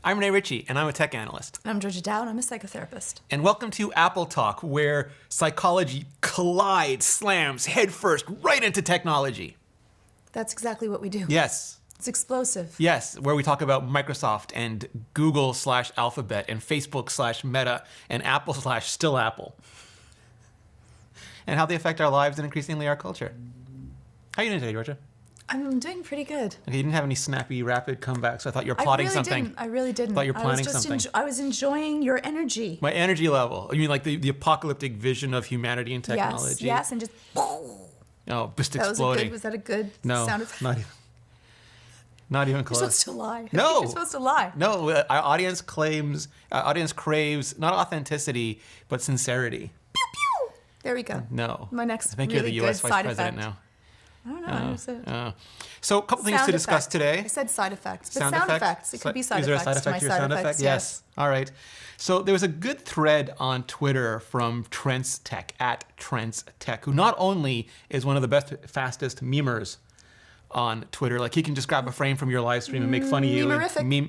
I'm Rene Ritchie, and I'm a tech analyst. I'm Georgia Dow, and I'm a psychotherapist. And welcome to Apple Talk, where psychology collides, slams headfirst right into technology. That's exactly what we do. Yes. It's explosive. Yes, where we talk about Microsoft and Google/Alphabet and Facebook/Meta and Apple/Still Apple. And how they affect our lives and increasingly our culture. How are you doing today, Georgia? I'm doing pretty good. Okay, you didn't have any snappy, rapid comebacks, so I thought you were plotting something. I really didn't. I thought you were planning something. I was enjoying your energy. My energy level. You mean like the apocalyptic vision of humanity and technology? Yes, and just... Oh, just exploding. Was that a good no, sound effect? Not even close. You're supposed to lie. No. You're supposed to lie. No, our audience craves not authenticity, but sincerity. Pew, pew. There we go. No. My next I think really you're the U.S. good Vice side President effect. now. I don't know. I just said So a couple things to discuss today. I said side effects, but sound effects. It could be side effects. Is there a effects side effect to your sound effect? Yes. All right. So there was a good thread on Twitter from Trent's Tech, @TrentsTech, who not only is one of the best, fastest memers on Twitter, like he can just grab a frame from your live stream and make fun of you.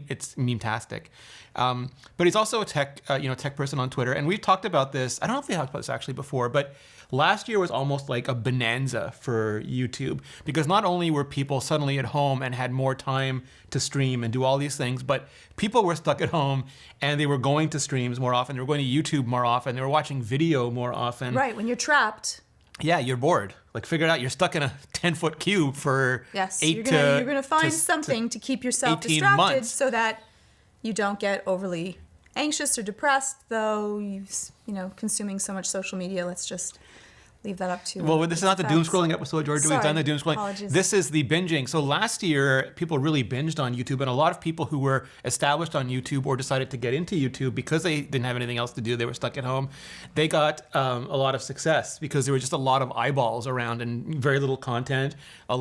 It's meme-tastic. But he's also a tech person on Twitter, and we've talked about this. I don't know if we talked about this actually before, but last year was almost like a bonanza for YouTube because not only were people suddenly at home and had more time to stream and do all these things, but people were stuck at home and they were going to streams more often. They were going to YouTube more often. They were watching video more often. Right, when you're trapped. Yeah, you're bored. Like, figure it out. You're stuck in a 10-foot cube for you're gonna find something to keep yourself distracted months. so that you don't get overly anxious or depressed, though consuming so much social media. Let's just leave that up to. Well, this is not the doom scrolling episode, Georgia. We've done the doom scrolling. Apologies. This is the binging. So last year, people really binged on YouTube, and a lot of people who were established on YouTube or decided to get into YouTube because they didn't have anything else to do, they were stuck at home, they got a lot of success because there were just a lot of eyeballs around and very little content,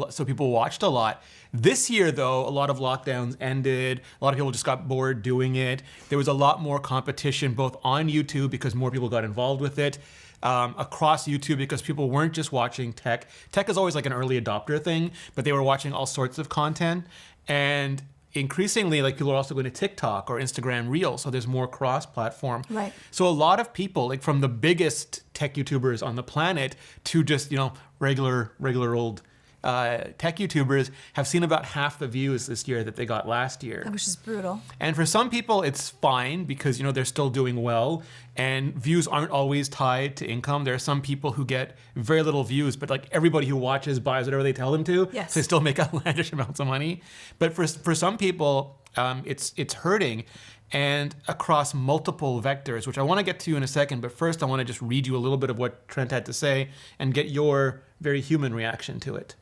so people watched a lot. This year, though, a lot of lockdowns ended. A lot of people just got bored doing it. There was a lot more competition both on YouTube because more people got involved with it, across YouTube because people weren't just watching tech. Tech is always like an early adopter thing, but they were watching all sorts of content. And increasingly, like people are also going to TikTok or Instagram Reels, so there's more cross-platform. Right. So a lot of people, like from the biggest tech YouTubers on the planet to just regular old tech YouTubers, have seen about half the views this year that they got last year. Which is brutal. And for some people, it's fine because they're still doing well, and views aren't always tied to income. There are some people who get very little views, but like everybody who watches buys whatever they tell them to. Yes. So they still make outlandish amounts of money. But for some people, it's hurting, and across multiple vectors, which I want to get to in a second. But first, I want to just read you a little bit of what Trent had to say and get your very human reaction to it.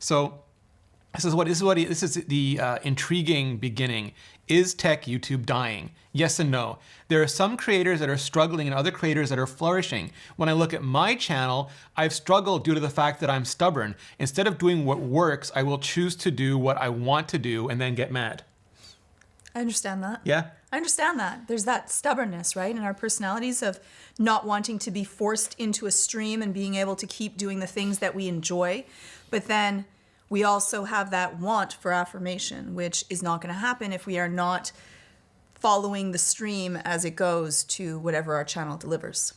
So this is the intriguing beginning. Is tech YouTube dying? Yes and no. There are some creators that are struggling and other creators that are flourishing. When I look at my channel, I've struggled due to the fact that I'm stubborn. Instead of doing what works, I will choose to do what I want to do and then get mad. I understand that. Yeah? I understand that. There's that stubbornness, right, in our personalities of not wanting to be forced into a stream and being able to keep doing the things that we enjoy. But then we also have that want for affirmation, which is not going to happen if we are not following the stream as it goes to whatever our channel delivers.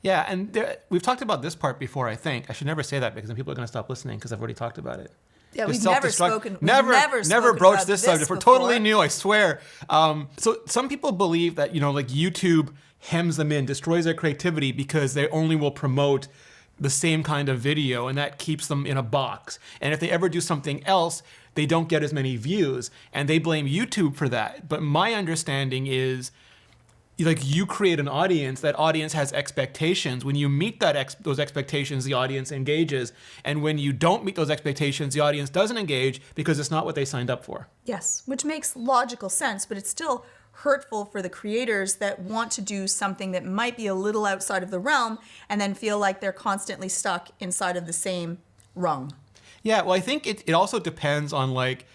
Yeah, and we've talked about this part before, I think. I should never say that because then people are going to stop listening because I've already talked about it. Yeah, we've never spoken broached this subject. We're before. Totally new, I swear. So some people believe that, like YouTube hems them in, destroys their creativity because they only will promote the same kind of video, and that keeps them in a box. And if they ever do something else, they don't get as many views, and they blame YouTube for that. But my understanding is, like, you create an audience, that audience has expectations. When you meet those expectations, the audience engages. And when you don't meet those expectations, the audience doesn't engage because it's not what they signed up for. Yes, which makes logical sense, but it's still hurtful for the creators that want to do something that might be a little outside of the realm and then feel like they're constantly stuck inside of the same rung. Yeah, well, I think it also depends on, like,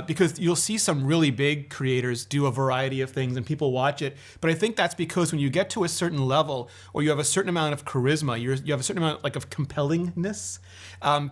because you'll see some really big creators do a variety of things and people watch it. But I think that's because when you get to a certain level or you have a certain amount of charisma, you have a certain amount of compellingness,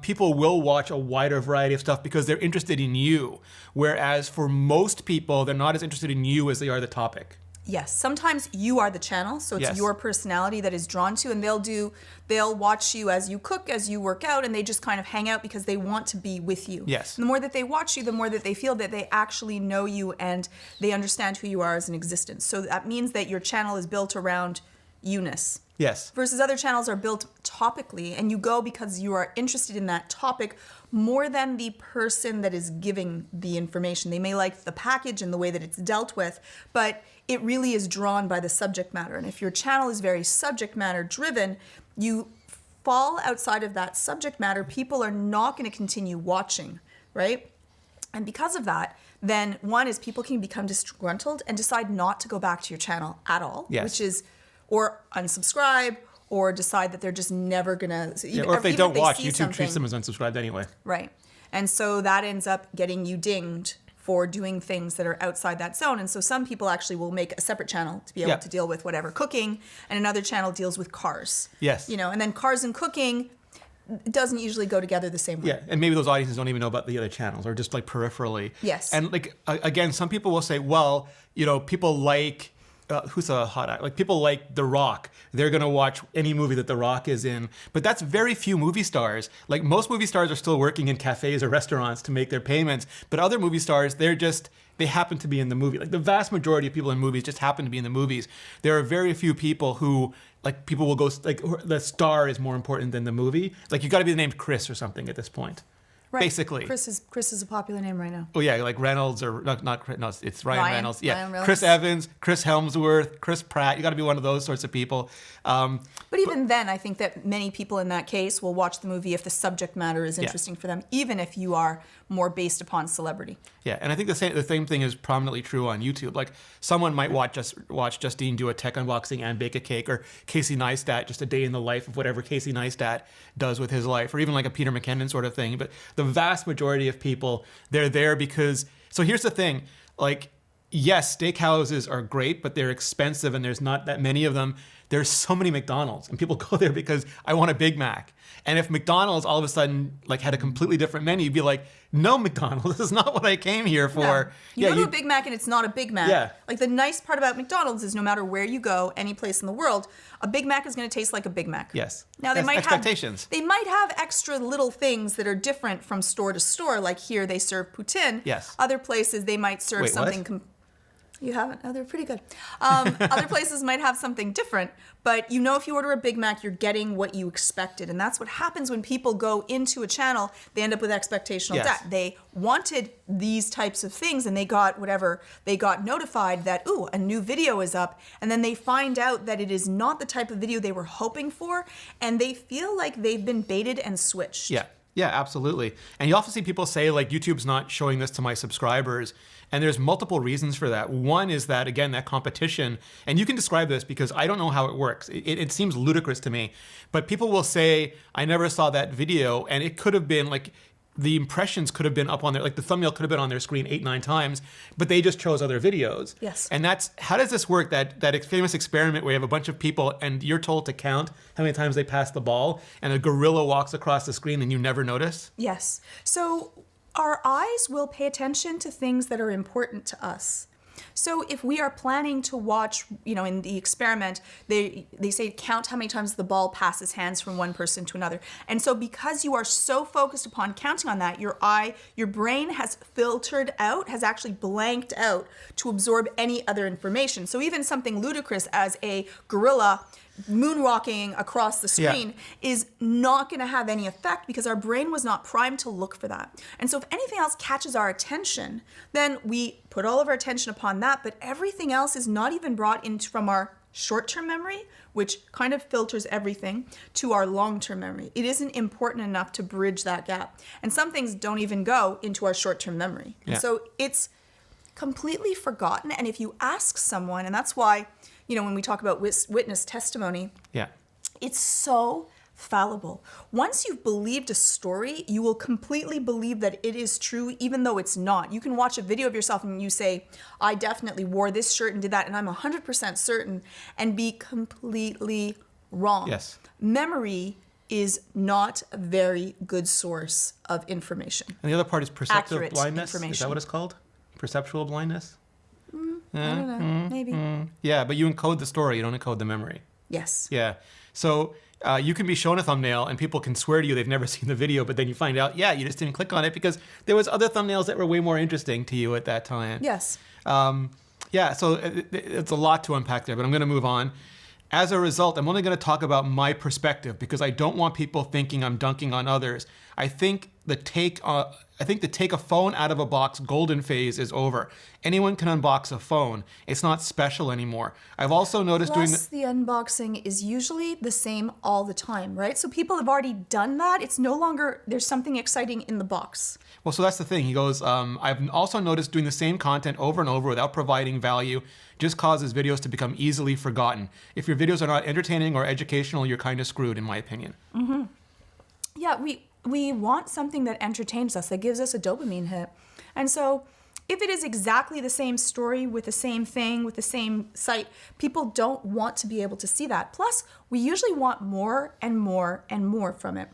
people will watch a wider variety of stuff because they're interested in you. Whereas for most people, they're not as interested in you as they are the topic. Yes, sometimes you are the channel, so it's Yes. your personality that is drawn to, and they'll watch you as you cook, as you work out, and they just kind of hang out because they want to be with you. Yes. The more that they watch you, the more that they feel that they actually know you and they understand who you are as an existence. So that means that your channel is built around you-ness. Yes. Versus other channels are built topically, and you go because you are interested in that topic more than the person that is giving the information. They may like the package and the way that it's dealt with, but it really is drawn by the subject matter. And if your channel is very subject matter driven, you fall outside of that subject matter, people are not going to continue watching, right? And because of that, then one is people can become disgruntled and decide not to go back to your channel at all, Yes. which is, or unsubscribe, or decide that they're just never gonna. Yeah, or if they don't watch, YouTube something, treats them as unsubscribed anyway. right. And so that ends up getting you dinged for doing things that are outside that zone. And so some people actually will make a separate channel to be able Yeah. to deal with whatever cooking, and another channel deals with cars. Yes. You know, and then cars and cooking doesn't usually go together the same way. Yeah, and maybe those audiences don't even know about the other channels or just like peripherally. Yes. And like again, some people will say, well, you know, people like who's a hot actor? Like people like The Rock. They're gonna watch any movie that The Rock is in. But that's very few movie stars. Like most movie stars are still working in cafes or restaurants to make their payments. But other movie stars, they happen to be in the movie. Like the vast majority of people in movies just happen to be in the movies. There are very few people who, like, people will go, like, the star is more important than the movie. Like, you got to be named Chris or something at this point. Right. Basically. Chris is a popular name right now. Oh, yeah, like Reynolds or, not Chris, no, it's Ryan Reynolds. Yeah, Ryan Reynolds. Chris Evans, Chris Helmsworth, Chris Pratt. You got to be one of those sorts of people. But even then, I think that many people in that case will watch the movie if the subject matter is interesting for them, even if you are more based upon celebrity. Yeah, and I think the same thing is prominently true on YouTube. Like someone might watch Justine do a tech unboxing and bake a cake, or Casey Neistat just a day in the life of whatever Casey Neistat does with his life, or even like a Peter McKinnon sort of thing. But the vast majority of people, they're there because. So here's the thing, like. Yes, steakhouses are great, but they're expensive and there's not that many of them. There's so many McDonald's and people go there because I want a Big Mac. And if McDonald's all of a sudden like had a completely different menu, you'd be like, no, McDonald's, this is not what I came here for. No. You go to a Big Mac and it's not a Big Mac. Yeah. Like the nice part about McDonald's is no matter where you go, any place in the world, a Big Mac is going to taste like a Big Mac. Yes. Now they might expectations. They might have extra little things that are different from store to store. Like here they serve poutine. Yes. Other places they might serve Wait, something. what? You haven't? Oh, they're pretty good. Other places might have something different, but you know if you order a Big Mac, you're getting what you expected. And that's what happens when people go into a channel, they end up with expectational Yes. debt. They wanted these types of things and they got whatever, they got notified that, ooh, a new video is up. And then they find out that it is not the type of video they were hoping for. And they feel like they've been baited and switched. Yeah. Yeah, absolutely. And you often see people say, like, YouTube's not showing this to my subscribers. And there's multiple reasons for that. One is that, again, that competition, and you can describe this because I don't know how it works. It seems ludicrous to me. But people will say, I never saw that video, and it could have been, like, the impressions could have been up on there, like the thumbnail could have been on their screen 8-9 times, but they just chose other videos. Yes. And that's, how does this work? That famous experiment where you have a bunch of people and you're told to count how many times they pass the ball, and a gorilla walks across the screen and you never notice? Yes. So our eyes will pay attention to things that are important to us. So if we are planning to watch, you know, in the experiment, they say count how many times the ball passes hands from one person to another. And so because you are so focused upon counting on that, your brain has filtered out, has actually blanked out to absorb any other information. So even something ludicrous as a gorilla moonwalking across the screen is not going to have any effect because our brain was not primed to look for that. And so if anything else catches our attention, then we put all of our attention upon that, but everything else is not even brought in from our short-term memory, which kind of filters everything, to our long-term memory. It isn't important enough to bridge that gap. And some things don't even go into our short-term memory. Yeah. And so it's completely forgotten. And if you ask someone, and that's why, you know, when we talk about witness testimony, Yeah. it's so fallible. Once you've believed a story, you will completely believe that it is true, even though it's not. You can watch a video of yourself and you say, I definitely wore this shirt and did that, and I'm 100% certain, and be completely wrong. Yes. Memory is not a very good source of information. And the other part is perceptual Accurate blindness. information. Is that what it's called? Perceptual blindness? I don't know, maybe. Yeah, but you encode the story, you don't encode the memory. Yes. Yeah. So you can be shown a thumbnail and people can swear to you they've never seen the video, but then you find out, yeah, you just didn't click on it because there was other thumbnails that were way more interesting to you at that time. Yes. Yeah, so it's a lot to unpack there, but I'm going to move on. As a result, I'm only going to talk about my perspective because I don't want people thinking I'm dunking on others. I think the take a phone out of a box golden phase is over. Anyone can unbox a phone. It's not special anymore. I've also noticed Plus, the unboxing is usually the same all the time, right? So people have already done that. It's no longer, there's something exciting in the box. Well, so that's the thing. He goes, I've also noticed doing the same content over and over without providing value just causes videos to become easily forgotten. If your videos are not entertaining or educational, you're kind of screwed, in my opinion. Mm-hmm. Yeah, we want something that entertains us, that gives us a dopamine hit. And so if it is exactly the same story with the same thing, with the same site, people don't want to be able to see that. Plus, we usually want more and more and more from it.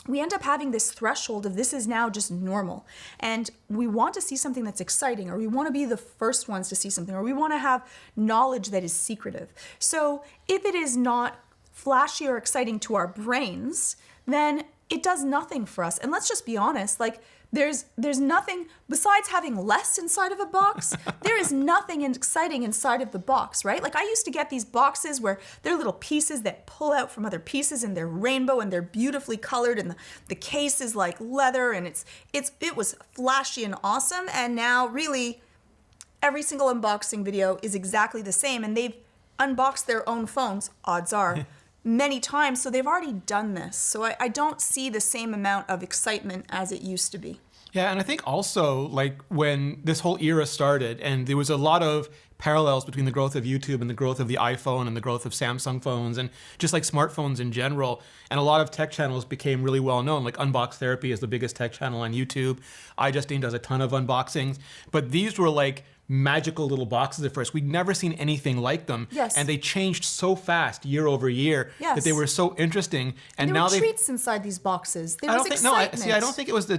We end up having this threshold of this is now just normal. And we want to see something that's exciting, or we want to be the first ones to see something, or we want to have knowledge that is secretive. So if it is not flashy or exciting to our brains, then it does nothing for us. And let's just be honest, like there's nothing besides having less inside of a box. There is nothing exciting inside of the box, right? Like I used to get these boxes where they're little pieces that pull out from other pieces and they're rainbow and they're beautifully colored and the case is like leather and it was flashy and awesome. And now really every single unboxing video is exactly the same, and they've unboxed their own phones, odds are, many times, so they've already done this. So I don't see the same amount of excitement as it used to be. Yeah, and I think also like when this whole era started and there was a lot of parallels between the growth of YouTube and the growth of the iPhone and the growth of Samsung phones and just like smartphones in general, and a lot of tech channels became really well known, like Unbox Therapy is the biggest tech channel on YouTube. iJustine does a ton of unboxings, but these were like magical little boxes at first. We'd never seen anything like them. Yes. And they changed so fast year over year that they were so interesting. And there now were treats inside these boxes. There was excitement. I don't think it was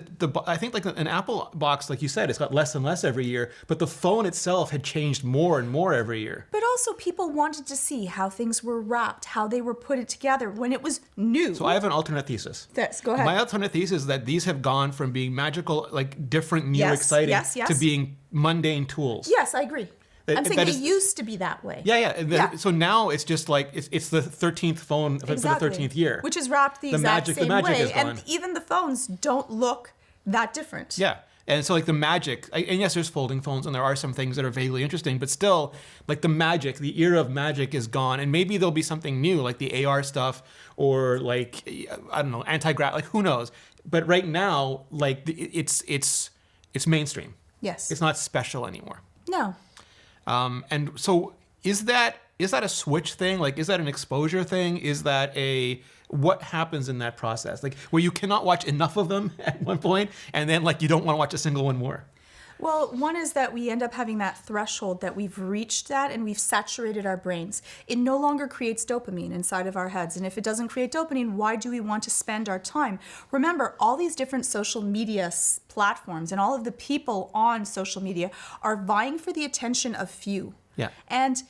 I think like an Apple box, like you said, it's got less and less every year, but the phone itself had changed more and more every year. But also people wanted to see how things were wrapped, how they were put together when it was new. So I have an alternate thesis. Yes, go ahead. My alternate thesis is that these have gone from being magical, like different, new, exciting, to being mundane tools. Yes, I agree. I'm saying they used to be that way. Yeah. So now it's just like it's the 13th phone for the 13th year, which is wrapped the exact same way, is gone. and even the phones don't look that different. Yeah. And so like the magic, and yes, there's folding phones and there are some things that are vaguely interesting, but still like the era of magic is gone. And maybe there'll be something new like the AR stuff or like, I don't know, anti-grav, like who knows? But right now, like it's mainstream. Yes. It's not special anymore. No. And so is that a switch thing? Like, is that an exposure thing? Is that what happens in that process? Like where you cannot watch enough of them at one point and then like you don't want to watch a single one more? Well, one is that we end up having that threshold that we've reached that and we've saturated our brains. It no longer creates dopamine inside of our heads. And if it doesn't create dopamine, why do we want to spend our time? Remember, all these different social media platforms and all of the people on social media are vying for the attention of few. Yeah. And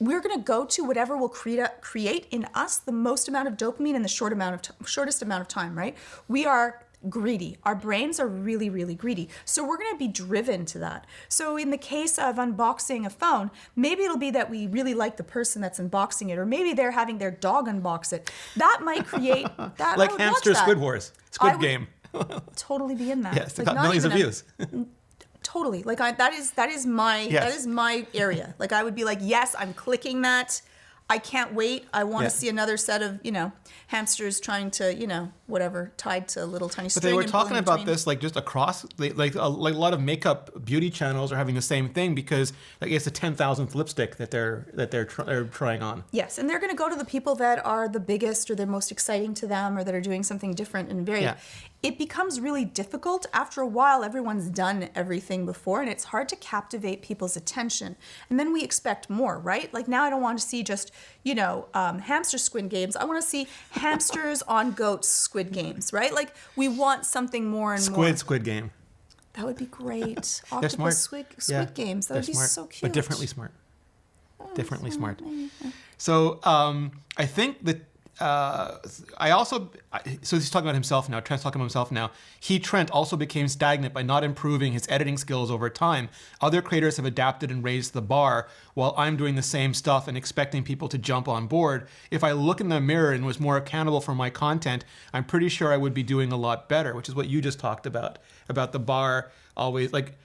we're going to go to whatever will create in us the most amount of dopamine in the shortest amount of time, right? We are greedy. Our brains are really, really greedy. So we're going to be driven to that. So in the case of unboxing a phone, maybe it'll be that we really like the person that's unboxing it, or maybe they're having their dog unbox it. That might create that. Like Hamster Squid Wars, Squid Game. Totally be in that. Yes, it got millions of views. Totally. Like that is my area. Like I would be like, yes, I'm clicking that. I can't wait. I want Yeah. to see another set of, hamsters trying to, whatever, tied to a little tiny But string. they were and talking pulling about between. this like just across, like a lot of makeup beauty channels are having the same thing because like it's the 10,000th lipstick that they're trying on. Yes, and they're going to go to the people that are the biggest or they're most exciting to them or that are doing something different and very. Yeah. It becomes really difficult. After a while, everyone's done everything before, and it's hard to captivate people's attention. And then we expect more, right? Like now I don't want to see just, hamster Squid Games. I want to see hamsters on goats Squid Games, right? Like we want something more and more. Squid Game. That would be great. They're smart. Octopus Squid Yeah, Games. That they're would be smart, so cute. but differently smart. Differently so smart. maybe. So I think that so he's talking about himself now. Trent's talking about himself now. Trent also became stagnant by not improving his editing skills over time. Other creators have adapted and raised the bar while I'm doing the same stuff and expecting people to jump on board. If I look in the mirror and was more accountable for my content, I'm pretty sure I would be doing a lot better, which is what you just talked about the bar always like.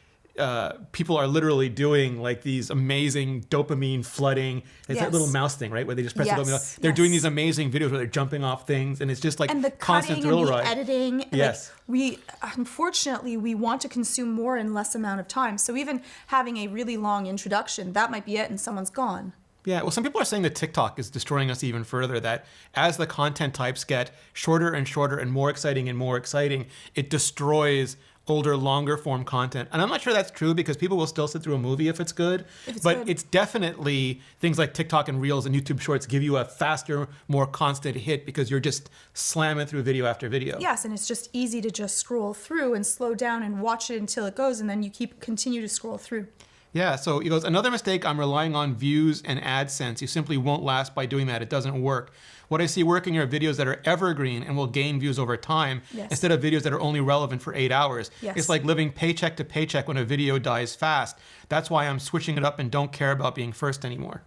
People are literally doing like these amazing dopamine flooding. It's that Yes. little mouse thing, right? Where they just press Yes, the dopamine. They're yes. doing these amazing videos where they're jumping off things, and it's just like And the constant cutting thrill and the ride. editing. Yes. Like unfortunately, we want to consume more in less amount of time. So even having a really long introduction, that might be it, and someone's gone. Yeah, well, some people are saying that TikTok is destroying us even further, that as the content types get shorter and shorter and more exciting, it destroys older, longer form content. And I'm not sure that's true because people will still sit through a movie if it's good. It's definitely things like TikTok and Reels and YouTube Shorts give you a faster, more constant hit because you're just slamming through video after video. Yes, and it's just easy to just scroll through and slow down and watch it until it goes, and then you continue to scroll through. Yeah, so he goes, another mistake, I'm relying on views and AdSense. You simply won't last by doing that. It doesn't work. What I see working are videos that are evergreen and will gain views over time Yes. instead of videos that are only relevant for 8 hours. Yes. It's like living paycheck to paycheck when a video dies fast. That's why I'm switching it up and don't care about being first anymore.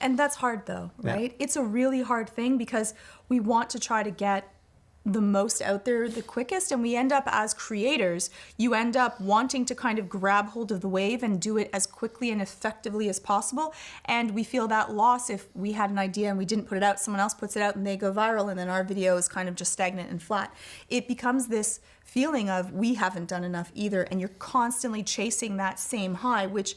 And that's hard though, Yeah. right? It's a really hard thing because we want to try to get the most out there the quickest, and we end up as creators, you end up wanting to kind of grab hold of the wave and do it as quickly and effectively as possible, and we feel that loss if we had an idea and we didn't put it out, someone else puts it out and they go viral, and then our video is kind of just stagnant and flat. It becomes this feeling of we haven't done enough either, and you're constantly chasing that same high, which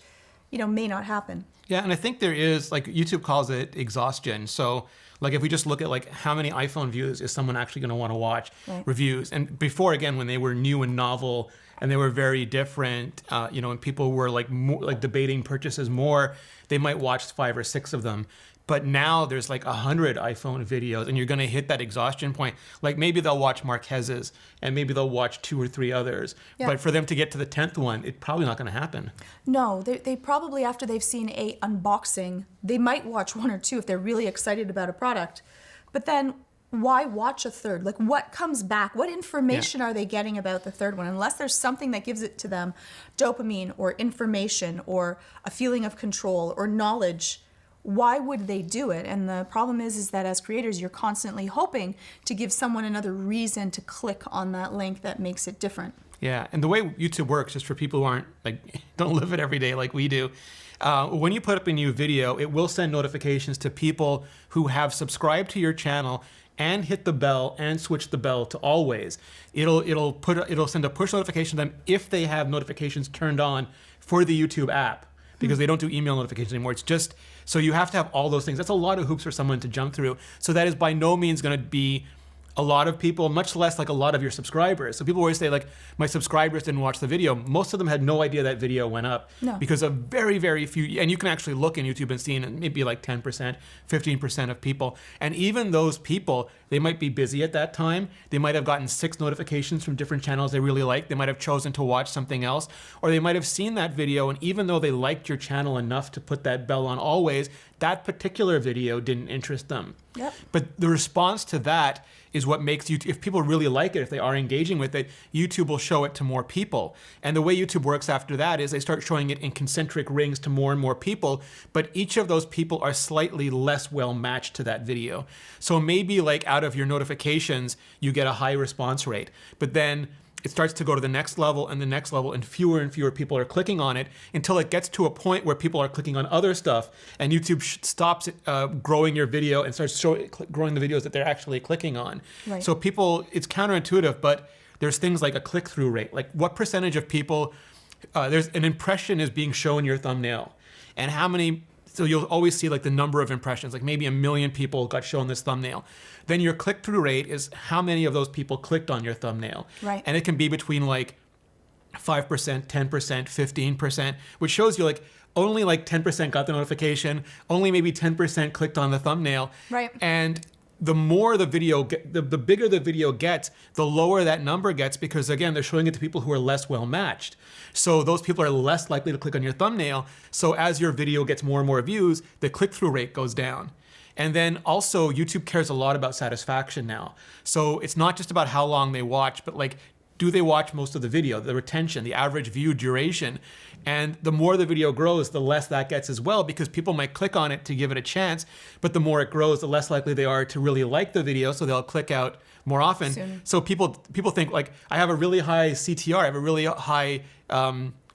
may not happen. Yeah, and I think there is, like YouTube calls it exhaustion. So like if we just look at like how many iPhone views is someone actually going to want to watch Right. reviews. And before, again, when they were new and novel and they were very different, and people were like debating purchases more, they might watch 5 or 6 of them. But now there's like 100 iPhone videos and you're going to hit that exhaustion point. Like maybe they'll watch Marquez's and maybe they'll watch 2 or 3 others. Yeah. But for them to get to the 10th one, it's probably not going to happen. No, they probably, after they've seen a unboxing, they might watch 1 or 2 if they're really excited about a product. But then why watch a third? Like what comes back? What information are they getting about the third one? Unless there's something that gives it to them dopamine or information or a feeling of control or knowledge, why would they do it? And the problem is that as creators, you're constantly hoping to give someone another reason to click on that link that makes it different. Yeah, and the way YouTube works, just for people who aren't don't live it every day like we do, when you put up a new video, it will send notifications to people who have subscribed to your channel and hit the bell and switch the bell to always. It'll send a push notification to them if they have notifications turned on for the YouTube app, because they don't do email notifications anymore. It's just, so you have to have all those things. That's a lot of hoops for someone to jump through. So that is by no means going to be a lot of people, much less like a lot of your subscribers. So people always say like, my subscribers didn't watch the video. Most of them had no idea that video went up. No. Because of very, very few, and you can actually look in YouTube and see maybe like 10%, 15% of people. And even those people, they might be busy at that time. They might have gotten 6 notifications from different channels they really like. They might have chosen to watch something else, or they might have seen that video, and even though they liked your channel enough to put that bell on always, that particular video didn't interest them. Yep. But the response to that is what makes YouTube, if people really like it, if they are engaging with it, YouTube will show it to more people. And the way YouTube works after that is they start showing it in concentric rings to more and more people, but each of those people are slightly less well matched to that video. So maybe like out of your notifications, you get a high response rate, but then it starts to go to the next level and the next level, and fewer people are clicking on it until it gets to a point where people are clicking on other stuff, and YouTube stops growing your video and starts growing the videos that they're actually clicking on. Right. So people, it's counterintuitive, but there's things like a click-through rate. Like what percentage of people, there's an impression is being shown your thumbnail, and how many. So you'll always see like the number of impressions, like maybe 1 million people got shown this thumbnail. Then your click-through rate is how many of those people clicked on your thumbnail. Right. And it can be between like 5%, 10%, 15%, which shows you like only like 10% got the notification, only maybe 10% clicked on the thumbnail. Right. And the more the video, the bigger the video gets, the lower that number gets, because again, they're showing it to people who are less well matched. So those people are less likely to click on your thumbnail. So as your video gets more and more views, the click-through rate goes down. And then also YouTube cares a lot about satisfaction now. So it's not just about how long they watch, but like, do they watch most of the video, the retention, the average view duration? And the more the video grows, the less that gets as well, because people might click on it to give it a chance, but the more it grows, the less likely they are to really like the video, so they'll click out more often. Soon. So people think like, I have a really high CTR, I have a really high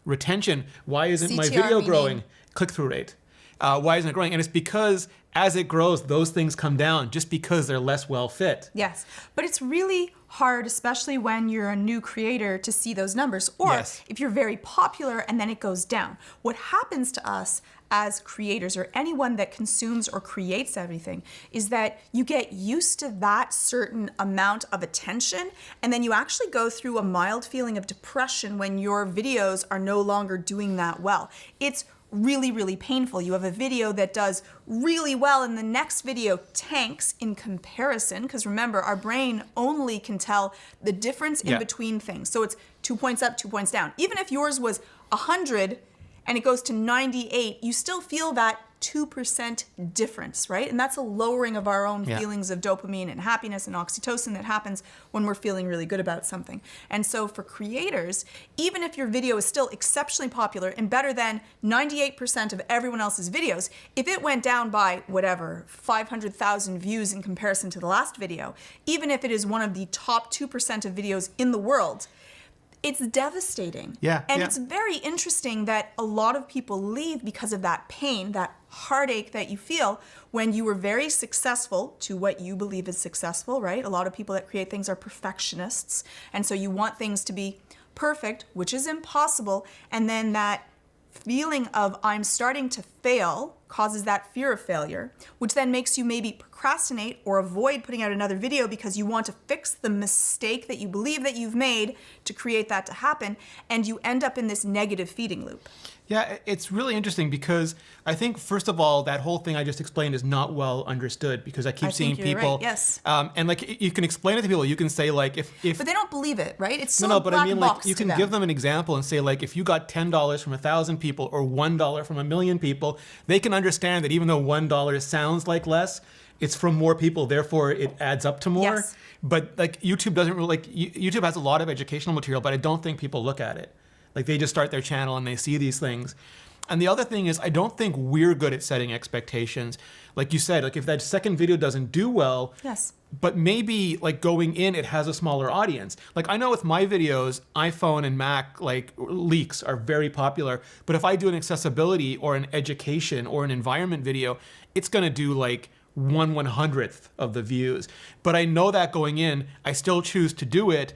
retention. Why isn't my CTR video meaning? growing? Click-through rate. Why isn't it growing? And it's because as it grows, those things come down just because they're less well fit. Yes, but it's really hard, especially when you're a new creator, to see those numbers. Or Yes. if you're very popular and then it goes down. What happens to us as creators, or anyone that consumes or creates everything, is that you get used to that certain amount of attention, and then you actually go through a mild feeling of depression when your videos are no longer doing that well. It's really, really painful. You have a video that does really well and the next video tanks in comparison, because remember, our brain only can tell the difference in between things. So it's 2 points up, 2 points down. Even if yours was 100 and it goes to 98, you still feel that 2% difference, right? And that's a lowering of our own feelings of dopamine and happiness and oxytocin that happens when we're feeling really good about something. And so for creators, even if your video is still exceptionally popular and better than 98% of everyone else's videos, if it went down by whatever, 500,000 views in comparison to the last video, even if it is one of the top 2% of videos in the world, it's devastating. And it's very interesting that a lot of people leave because of that pain, that heartache that you feel when you were very successful to what you believe is successful, right? A lot of people that create things are perfectionists. And so you want things to be perfect, which is impossible. And then that feeling of I'm starting to fail causes that fear of failure, which then makes you maybe procrastinate or avoid putting out another video because you want to fix the mistake that you believe that you've made to create that to happen, and you end up in this negative feeding loop. Yeah, it's really interesting because I think, first of all, that whole thing I just explained is not well understood, because I keep seeing people. Right, yes. And like, you can explain it to people. You can say like, if But they don't believe it, right? It's still no, a but black I mean, like, box you to can them. give them an example and say like, if you got $10 from 1,000 people or $1 from 1 million people, they can understand that even though $1 sounds like less, it's from more people, therefore it adds up to more. Yes. But like, YouTube doesn't really, like, YouTube has a lot of educational material, but I don't think people look at it. Like, they just start their channel and they see these things. And the other thing is, I don't think we're good at setting expectations. Like you said, like, if that second video doesn't do well, Yes. but maybe like going in, it has a smaller audience. Like, I know with my videos, iPhone and Mac like leaks are very popular, but if I do an accessibility or an education or an environment video, it's gonna do like 1/100th of the views. But I know that going in, I still choose to do it.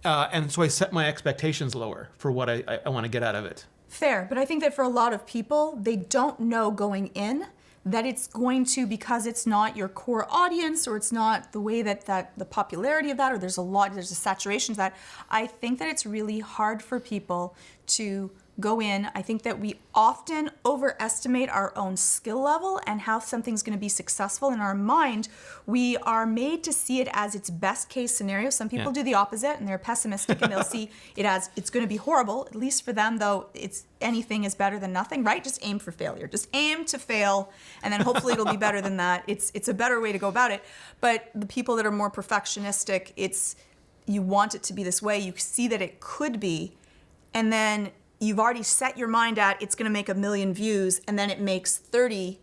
And so I set my expectations lower for what I wanna get out of it. Fair, but I think that for a lot of people, they don't know going in that it's going to, because it's not your core audience, or it's not the way that the popularity of that, or there's a saturation to that. I think that it's really hard for people to go in. I think that we often overestimate our own skill level and how something's going to be successful. In our mind, we are made to see it as its best case scenario. Some people do the opposite, and they're pessimistic and they'll see it as it's going to be horrible. At least for them, though, it's anything is better than nothing, right? Just aim for failure. Just aim to fail, and then hopefully it'll be better than that. It's a better way to go about it. But the people that are more perfectionistic, you want it to be this way. You see that it could be, and then you've already set your mind at it's going to make 1 million views, and then it makes 30.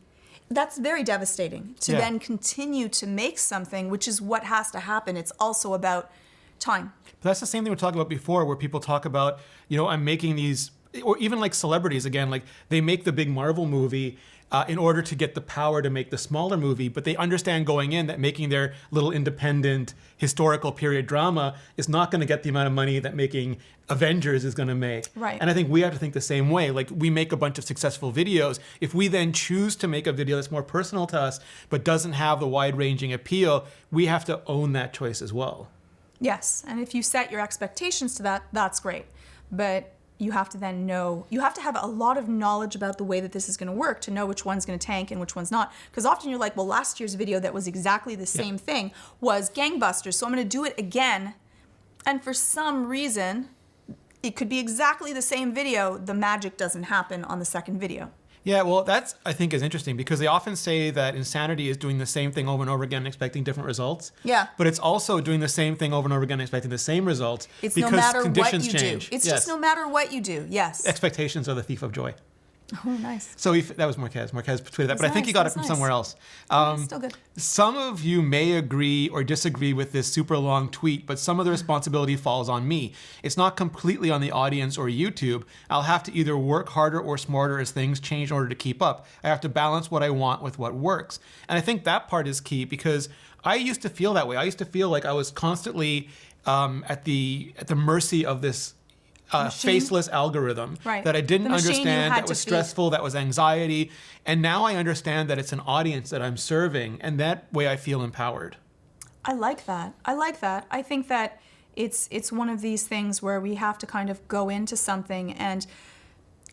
That's very devastating to then continue to make something, which is what has to happen. It's also about Time. But that's the same thing we talked about before, where people talk about, I'm making these, or even like celebrities, again, like they make the big Marvel movie in order to get the power to make the smaller movie, but they understand going in that making their little independent historical period drama is not going to get the amount of money that making Avengers is going to make. Right. And I think we have to think the same way. Like, we make a bunch of successful videos. If we then choose to make a video that's more personal to us, but doesn't have the wide-ranging appeal, we have to own that choice as well. Yes, and if you set your expectations to that, that's great. But you have to then know, you have to have a lot of knowledge about the way that this is going to work to know which one's going to tank and which one's not. Because often you're like, well, last year's video that was exactly the same thing was gangbusters, so I'm going to do it again. And for some reason, it could be exactly the same video. The magic doesn't happen on the second video. Yeah, well, that's, I think, is interesting because they often say that insanity is doing the same thing over and over again, expecting different results. Yeah. But it's also doing the same thing over and over again, expecting the same results It's because no matter conditions what you change. do. It's just no matter what you do. Yes. Expectations are the thief of joy. Oh, nice. So that was Marquez. Marquez tweeted that, but I think nice, he got it that's from nice. somewhere else. Still good. Some of you may agree or disagree with this super long tweet, but some of the responsibility falls on me. It's not completely on the audience or YouTube. I'll have to either work harder or smarter as things change in order to keep up. I have to balance what I want with what works. And I think that part is key because I used to feel that way. I used to feel like I was constantly at the mercy of this faceless algorithm that I didn't understand, that was stressful, that was anxiety. And now I understand that it's an audience that I'm serving, and that way I feel empowered. I like that. I think that it's one of these things where we have to kind of go into something and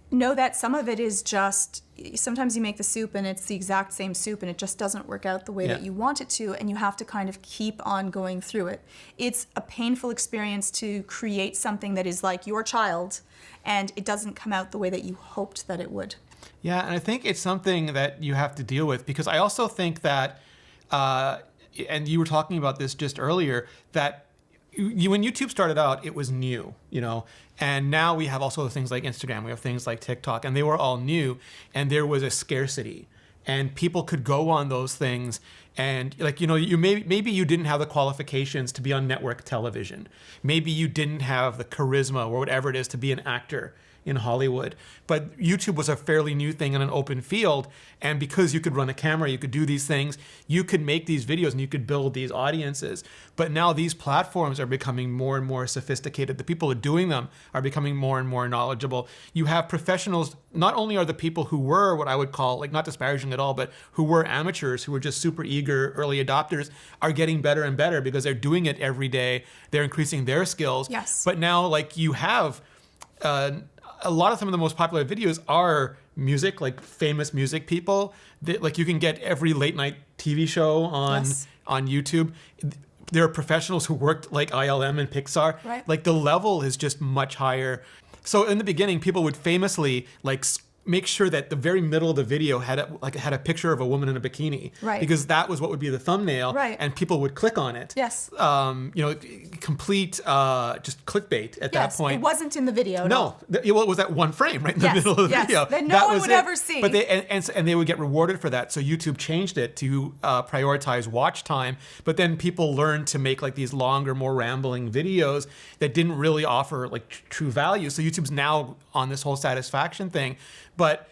know that some of it is just, sometimes you make the soup and it's the exact same soup and it just doesn't work out the way that you want it to, and you have to kind of keep on going through it. It's a painful experience to create something that is like your child and it doesn't come out the way that you hoped that it would. Yeah, and I think it's something that you have to deal with because I also think that, and you were talking about this just earlier, that when YouTube started out, it was new, and now we have also things like Instagram, we have things like TikTok, and they were all new, and there was a scarcity, and people could go on those things, and maybe you didn't have the qualifications to be on network television, maybe you didn't have the charisma or whatever it is to be an actor in Hollywood. But YouTube was a fairly new thing in an open field. And because you could run a camera, you could do these things, you could make these videos and you could build these audiences. But now these platforms are becoming more and more sophisticated. The people who are doing them are becoming more and more knowledgeable. You have professionals, not only are the people who were what I would call, like, not disparaging at all, but who were amateurs, who were just super eager early adopters, are getting better and better because they're doing it every day. They're increasing their skills. Yes. But now, like, you have a lot of some of the most popular videos are music, like famous music people. Like, you can get every late night TV show on YouTube. There are professionals who worked like ILM and Pixar. Right. Like, the level is just much higher. So in the beginning, people would famously make sure that the very middle of the video had a picture of a woman in a bikini, right? Because that was what would be the thumbnail, right? And people would click on it. Yes. Complete just clickbait at that point. It wasn't in the video. No, it was that one frame right in the middle of the video that no one would ever see. But they would get rewarded for that. So YouTube changed it to prioritize watch time. But then people learned to make like these longer, more rambling videos that didn't really offer like true value. So YouTube's now on this whole satisfaction thing. But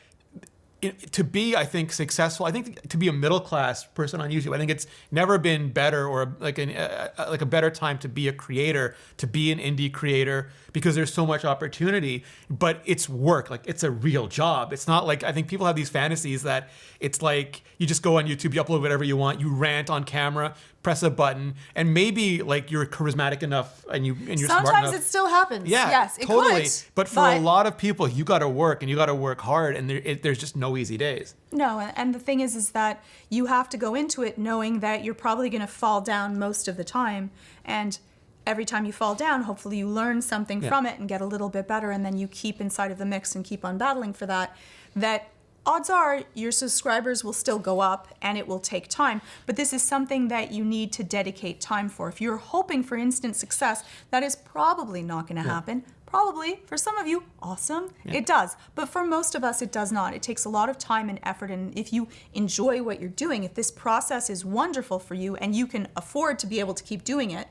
to be, I think, successful, I think to be a middle-class person on YouTube, I think it's never been better or like a better time to be a creator, to be an indie creator, because there's so much opportunity, but it's work. Like, it's a real job. It's not like, I think people have these fantasies that it's like you just go on YouTube, you upload whatever you want, you rant on camera, press a button, and maybe like you're charismatic enough and you're smart enough. Sometimes it still happens. Yeah, yes, it totally. could. But for a lot of people, you got to work and you got to work hard, and there's just no easy days. No, and the thing is that you have to go into it knowing that you're probably going to fall down most of the time, and every time you fall down, hopefully you learn something from it and get a little bit better, and then you keep inside of the mix and keep on battling for that. That odds are your subscribers will still go up and it will take time, but this is something that you need to dedicate time for. If you're hoping for instant success, that is probably not going to happen. Probably, for some of you, awesome, it does. But for most of us, it does not. It takes a lot of time and effort, and if you enjoy what you're doing, if this process is wonderful for you and you can afford to be able to keep doing it,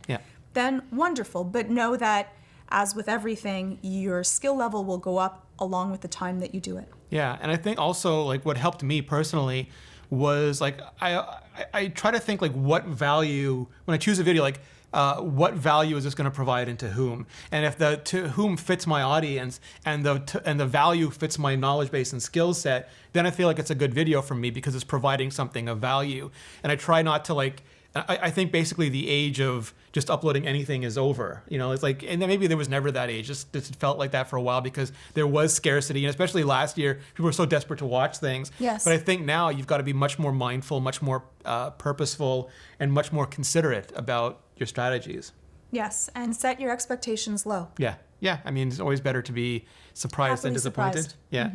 then wonderful. But know that, as with everything, your skill level will go up along with the time that you do it. Yeah, and I think also like what helped me personally was like I try to think like what value when I choose a video, like what value is this going to provide and to whom? And if the to whom fits my audience and the value fits my knowledge base and skill set, then I feel like it's a good video for me because it's providing something of value. And I try not to like. I think basically the age of just uploading anything is over. You know, it's like, and then maybe there was never that age. It felt like that for a while because there was scarcity, and especially last year, people were so desperate to watch things. Yes. But I think now you've got to be much more mindful, much more purposeful, and much more considerate about your strategies. Yes, and set your expectations low. Yeah, yeah. I mean, it's always better to be surprised than Happily disappointed. surprised. Yeah.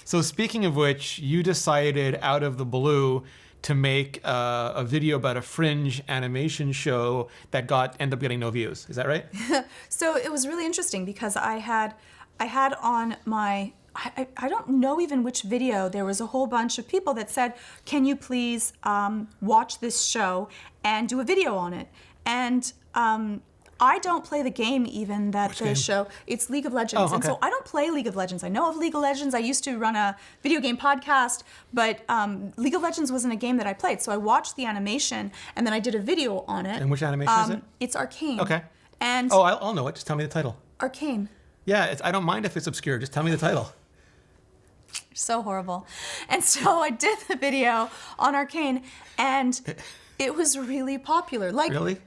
So speaking of which, you decided out of the blue to make a video about a fringe animation show that ended up getting no views. Is that right? So it was really interesting because I had on my, I don't know even which video, there was a whole bunch of people that said, can you please watch this show and do a video on it? And I don't play the game even that Which the game? show, it's League of Legends. Oh, okay. And so I don't play League of Legends. I know of League of Legends. I used to run a video game podcast, but League of Legends wasn't a game that I played. So I watched the animation and then I did a video on it. And which animation is it? It's Arcane. Okay. And Oh, I'll know it. Just tell me the title. Arcane. Yeah, I don't mind if it's obscure. Just tell me the title. So horrible. And so I did the video on Arcane and it was really popular. Like, Really?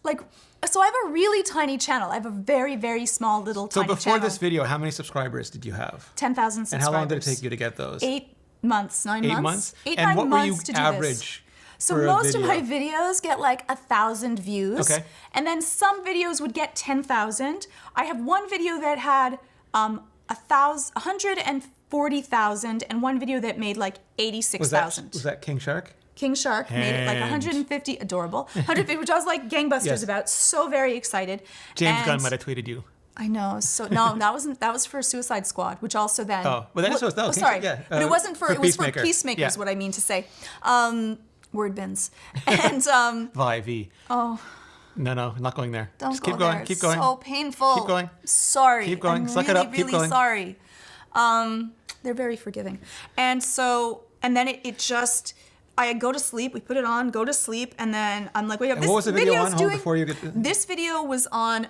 Like, so I have a really tiny channel. I have a very, very small little So tiny before channel. this video, how many subscribers did you have? 10,000 And subscribers. how long did it take you to get those? 8 months, 9 8 months. months? 8, And 9 what were months you to do average this. So for a most of video? my videos get like 1,000 views. Okay. And then some videos would get 10,000. I have one video that had 140,000 and one video that made like 86,000. Was that King Shark? King Shark made it like And- 150, adorable, 150, which I was like gangbusters Yes. about. So very excited. James Gunn And- might have tweeted you. I know. So no, that was for Suicide Squad, which also then. Oh, well, that is what- no, King sorry, Shark, yeah. but it wasn't for. For It was for Peacemaker. Peacemaker, Yeah. is what I mean to say. Word bins, and V. oh, No, not going there. don't Just go keep going. there. Keep going. So painful. Keep going. Sorry. Keep going. I'm Suck it really, up. Keep really going. sorry. They're very forgiving, and then it just. I go to sleep. We put it on, go to sleep, and then I'm like, wait up. And what was the video video's on? Hold before you get. This video was on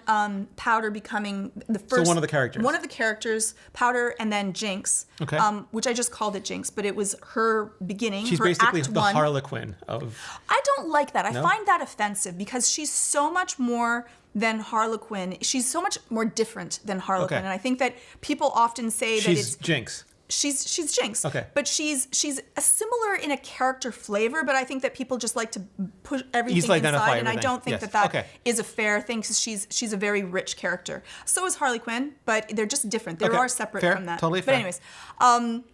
Powder becoming the first. one of the characters. One of the characters, Powder, and then Jinx. Okay. Which I just called it Jinx, but it was her beginning. She's her basically act the one. Harlequin of. I don't like that. No? I find that offensive because she's so much more than Harlequin. She's so much more different than Harlequin, Okay. and I think that people often say that She's it's. Jinx. She's Jinx. Okay. But she's a similar in a character flavor, but I think that people just like to push everything Easily inside, identify and I everything. don't think Yes. that Okay. is a fair thing because she's a very rich character. So is Harley Quinn, but they're just different. They Okay. are separate Fair. from that. Totally But fair. anyways, and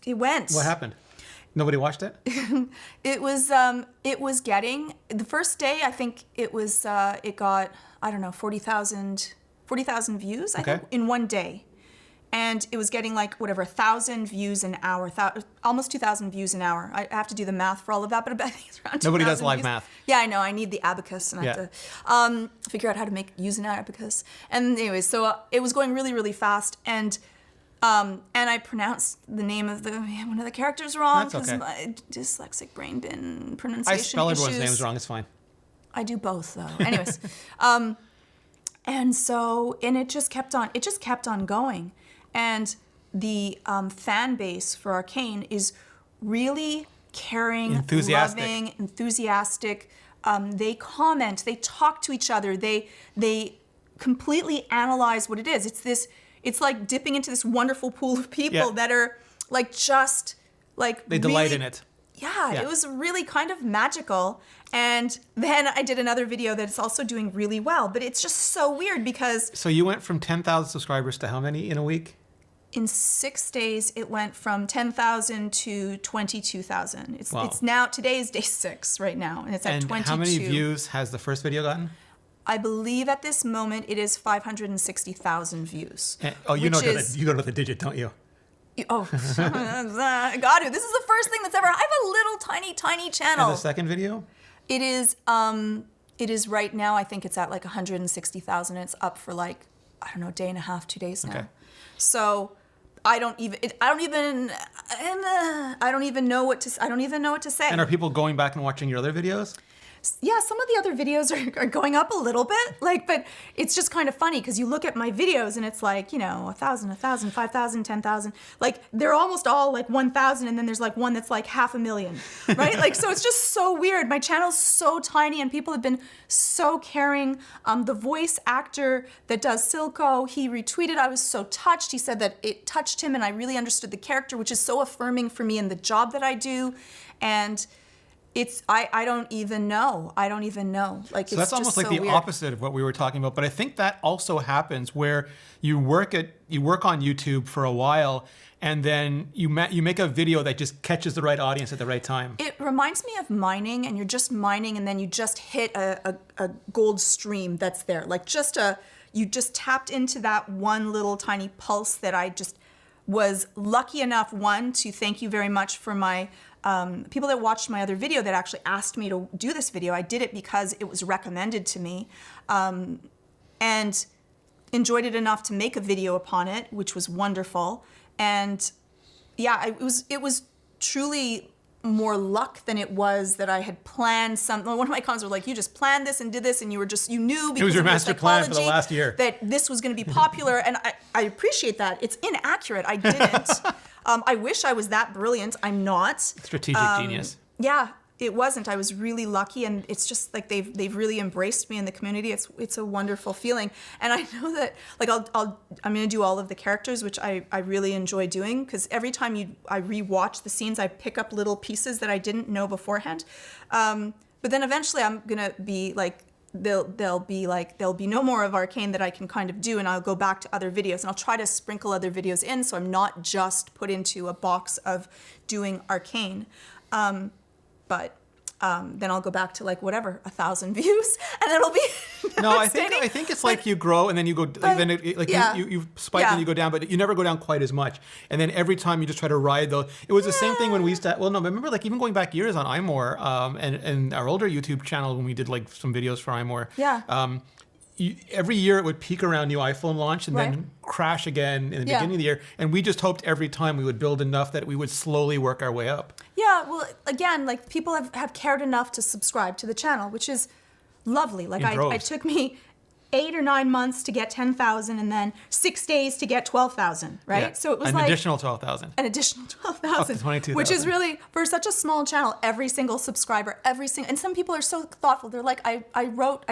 it went. What happened? Nobody watched it? It was getting the first day. I think it got, I don't know, 40,000 views. I think Okay. in one day, and it was getting like whatever 1,000 views an hour, almost 2,000 views an hour. I have to do the math for all of that, but I think it's around. Nobody does 2,000 live views. math. Yeah, I know. I need the abacus, and I have to figure out how to use an abacus. And anyways, so it was going really, really fast, and I pronounced the name of one of the characters wrong That's because okay. my dyslexic brain bin I pronunciation spell everyone's issues. names wrong. It's fine. I do both though. Anyways, and it just kept on going, and the fan base for Arcane is really caring, Enthusiastic. loving, enthusiastic. They comment, they talk to each other, they completely analyze what it is. It's like dipping into this wonderful pool of people Yeah. that are like just like They delight really- in it. Yeah, Yeah. it was really kind of magical. And then I did another video that's also doing really well, but it's just so weird because So you went from 10,000 subscribers to how many in a week? in 6 days it went from 10,000 to 22,000. Wow. It's now, today is day 6 right now, and it's at And 22. how many views has the first video gotten? I believe at this moment it is 560,000 views. Oh, you know which is- you go to the digit, don't you? Oh, got to. This is the first thing that's ever. I have a little tiny And channel. the second video? It is right now, I think it's at like 160,000. It's up for like, I don't know, a day and a half, 2 days now. Okay. So I don't even know what to say. And are people going back and watching your other videos? Yeah, some of the other videos are going up a little bit, but it's just kind of funny because you look at my videos and it's like, 1,000, 5,000, 10,000. Like they're almost all like 1,000, and then there's like one that's like 500,000, right? Like, so it's just so weird. My channel's so tiny and people have been so caring. The voice actor that does Silco, he retweeted. I was so touched. He said that it touched him and I really understood the character, which is so affirming for me in the job that I do. And I don't even know. Like, so that's almost like the opposite of what we were talking about. But I think that also happens where you work on YouTube for a while, and then you make a video that just catches the right audience at the right time. It reminds me of mining, and you're just mining, and then you just hit a gold stream that's there. Like you just tapped into that one little tiny pulse that I just was lucky enough, to thank you very much for my people that watched my other video that actually asked me to do this video. I did it because it was recommended to me, and enjoyed it enough to make a video upon it, which was wonderful. And yeah, it was truly more luck than it was that I had planned something. One of my comments were like, you just planned this and did this, and you knew because it was your of master plan for the last year that this was going to be popular. And I appreciate that. It's inaccurate. I didn't. I wish I was that brilliant. I'm not. Strategic genius. Yeah, it wasn't. I was really lucky, and it's just like they've really embraced me in the community. It's a wonderful feeling, and I know that like I'm gonna do all of the characters, which I really enjoy doing, because every time I rewatch the scenes, I pick up little pieces that I didn't know beforehand. But then eventually I'm gonna be like, there'll be no more of Arcane that I can kind of do, and I'll go back to other videos, and I'll try to sprinkle other videos in, so I'm not just put into a box of doing Arcane. But then I'll go back to like 1,000 views, and it'll be no. I think it's like you grow and then you go, then you spike and you go down, but you never go down quite as much. And then every time you just try to ride those. It was the same thing when we used to. Well, no, remember like even going back years on iMore, and our older YouTube channel when we did like some videos for iMore. Yeah. Every year it would peak around new iPhone launch and then crash again in the beginning of the year. And we just hoped every time we would build enough that we would slowly work our way up. Yeah, well, again, like people have cared enough to subscribe to the channel, which is lovely. Like it took me 8 or 9 months to get 10,000, and then 6 days to get 12,000, right? Yeah. So it was an additional 12,000. An additional 12,000. Up to 22,000. Which is really, for such a small channel, every single subscriber, and some people are so thoughtful. They're like, I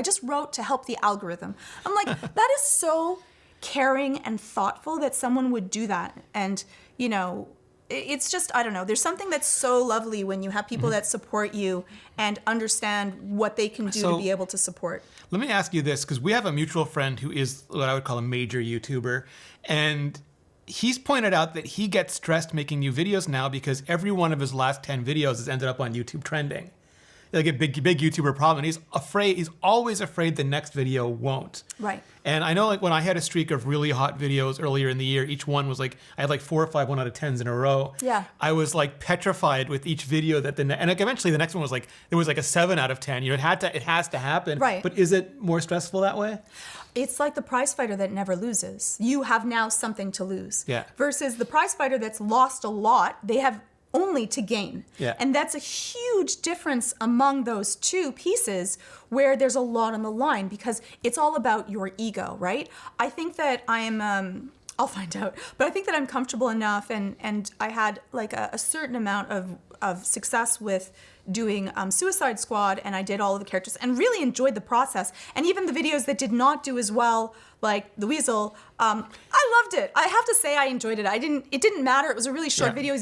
just wrote to help the algorithm. I'm like, that is so caring and thoughtful that someone would do that. And, it's just, I don't know, there's something that's so lovely when you have people that support you and understand what they can do to be able to support. Let me ask you this, because we have a mutual friend who is what I would call a major YouTuber, and he's pointed out that he gets stressed making new videos now because every one of his last 10 videos has ended up on YouTube trending. Like a big YouTuber problem. And he's always afraid the next video won't. Right. And I know like when I had a streak of really hot videos earlier in the year, each one was like, I had like 4 or 5 1 out of 10s in a row. Yeah. I was like petrified with each video and like eventually the next one was like, it was like a 7 out of 10. It has to happen. Right. But is it more stressful that way? It's like the prize fighter that never loses. You have now something to lose. Yeah. Versus the prize fighter that's lost a lot, they have only to gain. Yeah. And that's a huge difference among those two pieces where there's a lot on the line, because it's all about your ego, right? I think that I'll find out, but I think that I'm comfortable enough, and I had like a certain amount of success with doing Suicide Squad, and I did all of the characters and really enjoyed the process. And even the videos that did not do as well, like the Weasel, I loved it. I have to say I enjoyed it. It didn't matter. It was a really short video.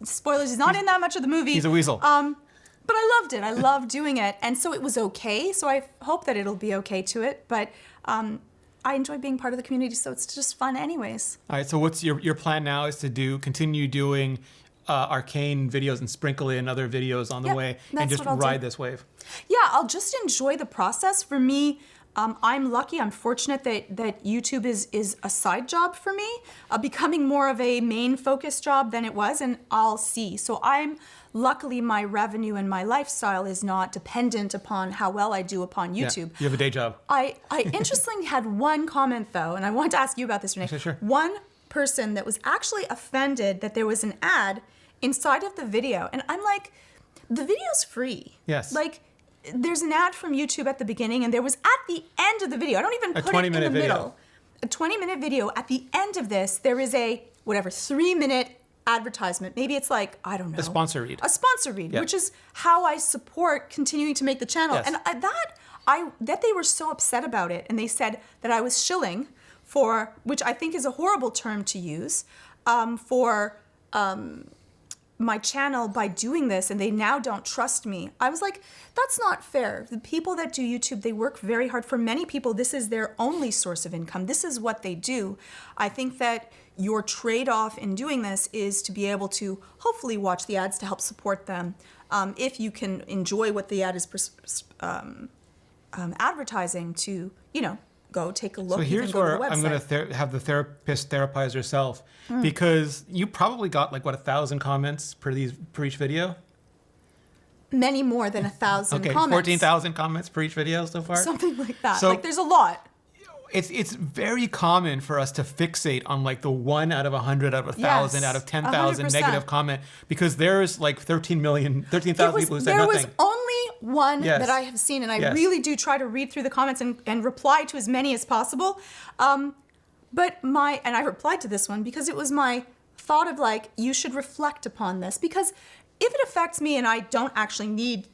Spoilers, he's not in that much of the movie. He's a weasel. But I loved it. I loved doing it. And so it was okay. So I hope that it'll be okay to it. But I enjoy being part of the community, so it's just fun anyways. All right, so what's your plan now is to continue doing Arcane videos and sprinkle in other videos on the way and just ride this wave? Yeah, I'll just enjoy the process. For me, I'm lucky, I'm fortunate that YouTube is a side job for me, becoming more of a main focus job than it was, and I'll see. So luckily my revenue and my lifestyle is not dependent upon how well I do upon YouTube. Yeah, you have a day job. I interestingly had one comment though, and I wanted to ask you about this, Rene. Sure. One person that was actually offended that there was an ad inside of the video, and I'm like, the video's free. Yes. Like, there's an ad from YouTube at the beginning, and there was at the end of the video, I don't even put it in the middle, a 20-minute video. At the end of this, there is a, 3-minute advertisement. Maybe it's like, I don't know. A sponsor read. A sponsor read, Yeah. which is how I support continuing to make the channel. Yes. And that they were so upset about it, and they said that I was shilling for, which I think is a horrible term to use, for my channel by doing this, and they now don't trust me. I was like, that's not fair. The people that do YouTube, they work very hard. For many people, this is their only source of income. This is what they do. I think that your trade-off in doing this is to be able to hopefully watch the ads to help support them. If you can enjoy what the ad is advertising, to, go take a look. So here's where I'm going to have the therapist therapize herself, because you probably got 1,000 comments per each video. Many more than 1,000 comments. 14,000 comments per each video so far. Something like that. So there's a lot. It's very common for us to fixate on the 1 out of 100 out of 1,000 out of 10,000 100%. negative comment, because there's 13,000 people who said there nothing. was only one Yes. that I have seen, and I Yes. really do try to read through the comments and reply to as many as possible. But I replied to this one because it was my thought of you should reflect upon this, because if it affects me and I don't actually need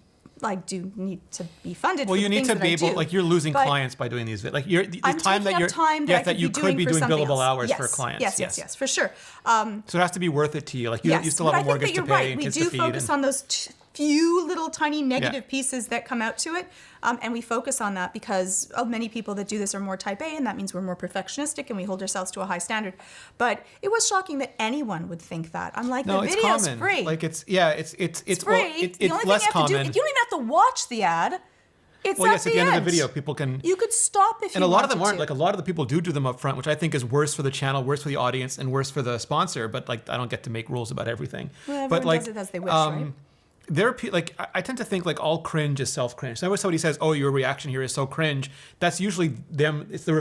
to be funded. Well, for you the need things to that be I able, do. you're losing But clients by doing these. The I'm time taking up time that you could be doing billable hours yes. for clients. Yes, for sure. So it has to be worth it to you. You Yes, still but have I a think mortgage that to you're pay right. and We kids do to feed. focus on those few little tiny negative pieces that come out to it, and we focus on that because many people that do this are more type A, and that means we're more perfectionistic and we hold ourselves to a high standard. But it was shocking that anyone would think that. I'm like, No, the it's video's common. free. It's free. It's The only less thing you have common. to do, you don't even have to watch the ad. It's Well, at yes, the at the end end of the video, people can. You could stop if you And a lot of them wanted aren't. to. A lot of the people do them up front, which I think is worse for the channel, worse for the audience, and worse for the sponsor. But I don't get to make rules about everything. Well, but everyone does it as they wish, right? There are I tend to think all cringe is self-cringe. So when somebody says, "Oh, your reaction here is so cringe," that's usually them. It's the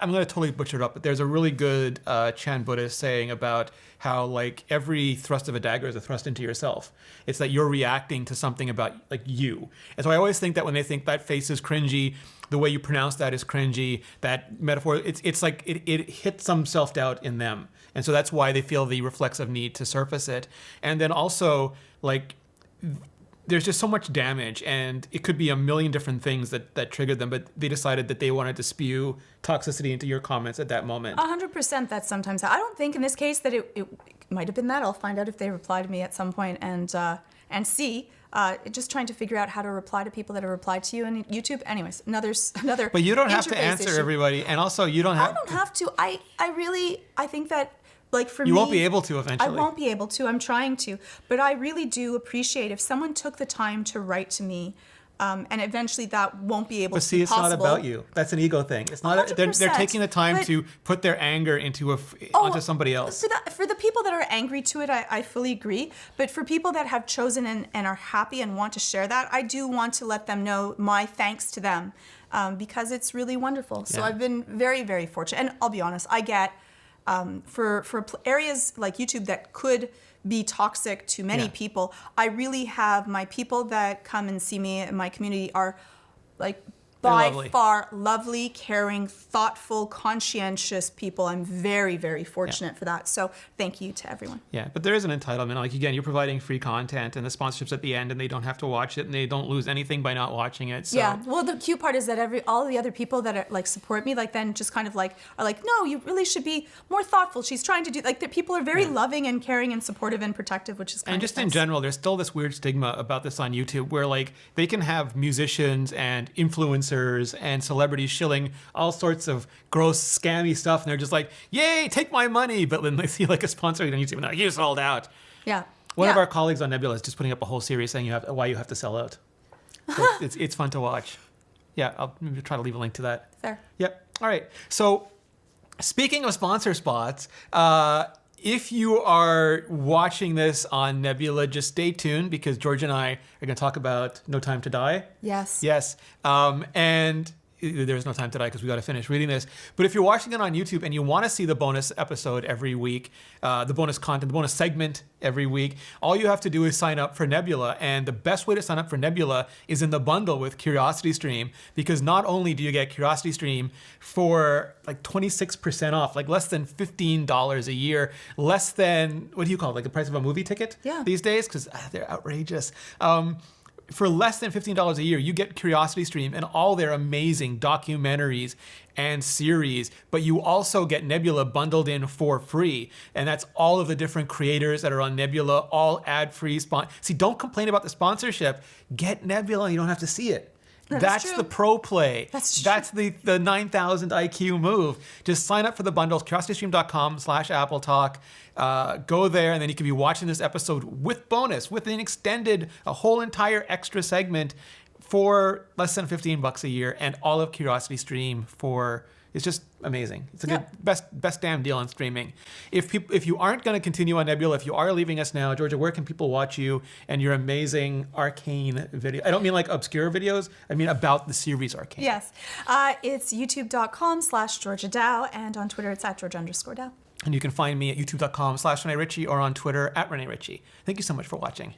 I'm going to totally butcher it up, but there's a really good Chan Buddhist saying about how every thrust of a dagger is a thrust into yourself. It's that you're reacting to something about you. And so I always think that when they think that face is cringy, the way you pronounce that is cringy. That metaphor, it's it hits some self-doubt in them, and so that's why they feel the reflexive need to surface it. And then also there's just so much damage, and it could be a million different things that triggered them, but they decided that they wanted to spew toxicity into your comments at that moment. 100%. That's sometimes. I don't think in this case that it might have been that. I'll find out if they reply to me at some point and see. Just trying to figure out how to reply to people that have replied to you on YouTube. Anyways, another. But you don't have to interface answer issue. everybody, and also you don't have. I don't have to. I think that. For me, You won't be able to eventually. I won't be able to. I'm trying to. But I really do appreciate if someone took the time to write to me, and eventually that won't be able But to see, be it's possible. not about you. That's an ego thing. It's not. They're 100%, taking the time but- to put their anger onto somebody else. For the people that are angry to it, I fully agree. But for people that have chosen and are happy and want to share that, I do want to let them know my thanks to them, because it's really wonderful. So Yeah. I've been very, very fortunate. And I'll be honest, I get for areas like YouTube that could be toxic to many Yeah. people, I really have my people that come and see me in my community are by lovely. far lovely, caring, thoughtful, conscientious people. I'm very, very fortunate for that. So thank you to everyone. Yeah, but there is an entitlement. Again, you're providing free content, and the sponsorship's at the end, and they don't have to watch it, and they don't lose anything by not watching it. So. Yeah. Well, the cute part is that all the other people that are support me, then just kind of are no, you really should be more thoughtful. She's trying to do that. People are very loving and caring and supportive and protective, which is kind And of just in nice. general, there's still this weird stigma about this on YouTube where they can have musicians and influencers and celebrities shilling all sorts of gross, scammy stuff, and they're just yay, take my money. But when they see a sponsor on YouTube, they're you sold out. Yeah. One of Yeah. our colleagues on Nebula is just putting up a whole series saying why you have to sell out. So it's fun to watch. Yeah, I'll maybe try to leave a link to that. Fair. Yep. All right. So speaking of sponsor spots, if you are watching this on Nebula, just stay tuned because George and I are going to talk about No Time to Die. Yes. Yes. And there's no time to die because we got to finish reading this. But if you're watching it on YouTube and you want to see the bonus episode every week, the bonus content, the bonus segment every week, all you have to do is sign up for Nebula. And the best way to sign up for Nebula is in the bundle with CuriosityStream, because not only do you get CuriosityStream for like 26% off, like less than $15 a year, less than, what do you call it, like the price of a movie ticket these days? Because they're outrageous. For less than $15 a year, you get CuriosityStream and all their amazing documentaries and series, but you also get Nebula bundled in for free. And that's all of the different creators that are on Nebula, all ad-free. See, don't complain about the sponsorship. Get Nebula, you don't have to see it. That's the pro play. That's true. That's the 9,000 IQ move. Just sign up for the bundles, curiositystream.com/AppleTalk. Go there, and then you can be watching this episode with bonus, with an extended, a whole entire extra segment for less than $15 a year, and all of CuriosityStream for. It's just amazing. It's a good best damn deal on streaming. If you aren't going to continue on Nebula, if you are leaving us now, Georgia, where can people watch you and your amazing Arcane video? I don't mean like obscure videos. I mean about the series Arcane. Yes. It's youtube.com/Georgia Dow, and on Twitter it's @Georgia_Dow. And you can find me at youtube.com/Rene Ritchie or on Twitter @Rene Ritchie. Thank you so much for watching.